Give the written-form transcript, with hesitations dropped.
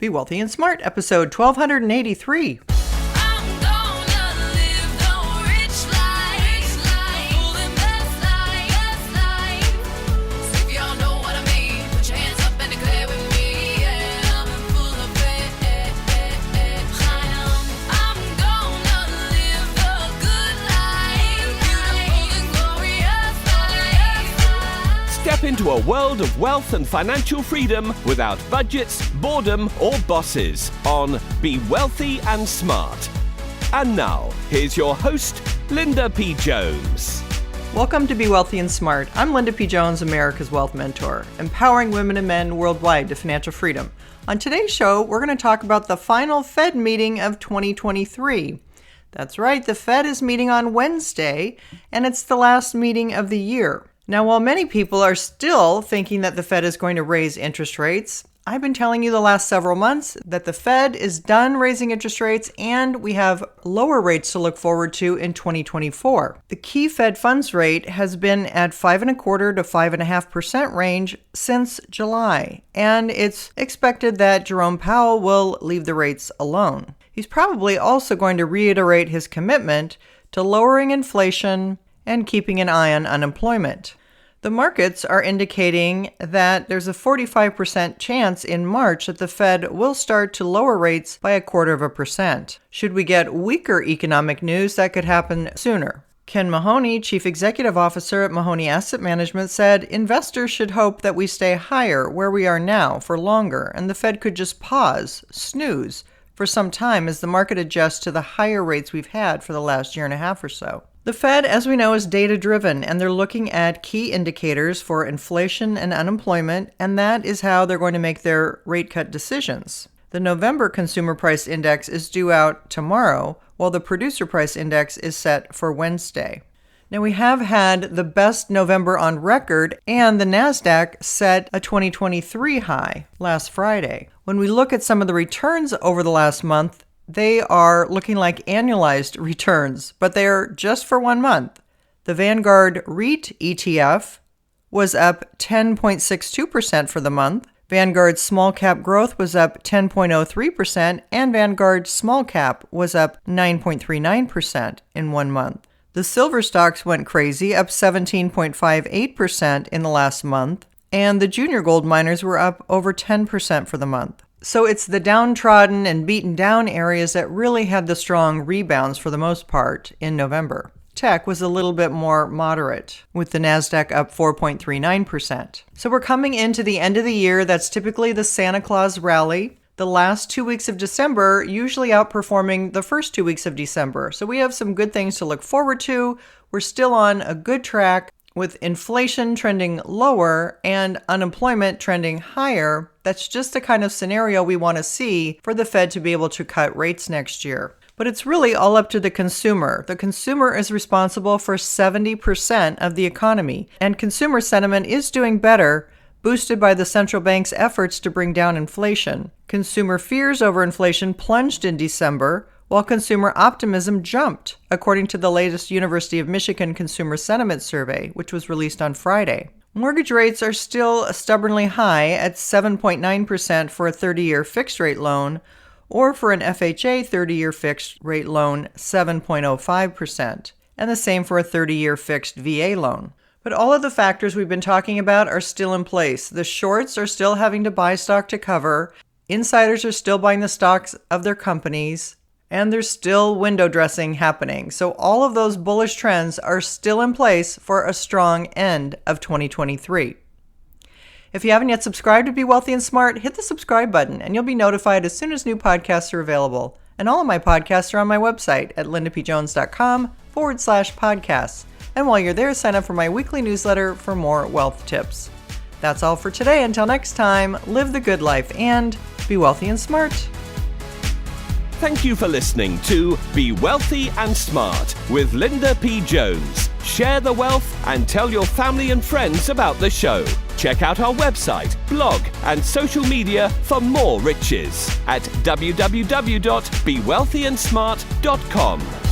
Be Wealthy and Smart, episode 1283. Step into a world of wealth and financial freedom without budgets, boredom, or bosses on Be Wealthy and Smart. And now, here's your host, Linda P. Jones. Welcome to Be Wealthy and Smart. I'm Linda P. Jones, America's Wealth Mentor, empowering women and men worldwide to financial freedom. On today's show, we're going to talk about the final Fed meeting of 2023. That's right, the Fed is meeting on Wednesday, and it's the last meeting of the year. Now, while many people are still thinking that the Fed is going to raise interest rates, I've been telling you the last several months that the Fed is done raising interest rates and we have lower rates to look forward to in 2024. The key Fed funds rate has been at 5.25% to 5.5% range since July, and it's expected that Jerome Powell will leave the rates alone. He's probably also going to reiterate his commitment to lowering inflation and keeping an eye on unemployment. The markets are indicating that there's a 45% chance in March that the Fed will start to lower rates by 0.25%. Should we get weaker economic news, that could happen sooner. Ken Mahoney, Chief Executive Officer at Mahoney Asset Management, said investors should hope that we stay higher where we are now for longer, and the Fed could just pause, snooze, for some time as the market adjusts to the higher rates we've had for the last year and a half or so. The Fed, as we know, is data-driven, and they're looking at key indicators for inflation and unemployment, and that is how they're going to make their rate cut decisions. The November Consumer Price Index is due out tomorrow, while the Producer Price Index is set for Wednesday. Now, we have had the best November on record, and the NASDAQ set a 2023 high last Friday. When we look at some of the returns over the last month, they are looking like annualized returns, but they are just for 1 month. The Vanguard REIT ETF was up 10.62% for the month. Vanguard Small Cap Growth was up 10.03%, and Vanguard Small Cap was up 9.39% in 1 month. The silver stocks went crazy, up 17.58% in the last month, and the junior gold miners were up over 10% for the month. So it's the downtrodden and beaten down areas that really had the strong rebounds for the most part in November. Tech was a little bit more moderate, with the NASDAQ up 4.39%. So we're coming into the end of the year. That's typically the Santa Claus rally. The last 2 weeks of December usually outperforming the first 2 weeks of December. So we have some good things to look forward to. We're still on a good track with inflation trending lower and unemployment trending higher. That's just the kind of scenario we want to see for the Fed to be able to cut rates next year. But it's really all up to the consumer. The consumer is responsible for 70% of the economy, and consumer sentiment is doing better, boosted by the central bank's efforts to bring down inflation. Consumer fears over inflation plunged in December, while consumer optimism jumped, according to the latest University of Michigan Consumer Sentiment Survey, which was released on Friday. Mortgage rates are still stubbornly high at 7.9% for a 30-year fixed-rate loan, or for an FHA 30-year fixed-rate loan, 7.05%, and the same for a 30-year fixed VA loan. But all of the factors we've been talking about are still in place. The shorts are still having to buy stock to cover, insiders are still buying the stocks of their companies, and there's still window dressing happening. So all of those bullish trends are still in place for a strong end of 2023. If you haven't yet subscribed to Be Wealthy and Smart, hit the subscribe button and you'll be notified as soon as new podcasts are available. And all of my podcasts are on my website at lindapjones.com/podcasts. And while you're there, sign up for my weekly newsletter for more wealth tips. That's all for today. Until next time, live the good life and be wealthy and smart. Thank you for listening to Be Wealthy and Smart with Linda P. Jones. Share the wealth and tell your family and friends about the show. Check out our website, blog, and social media for more riches at www.bewealthyandsmart.com.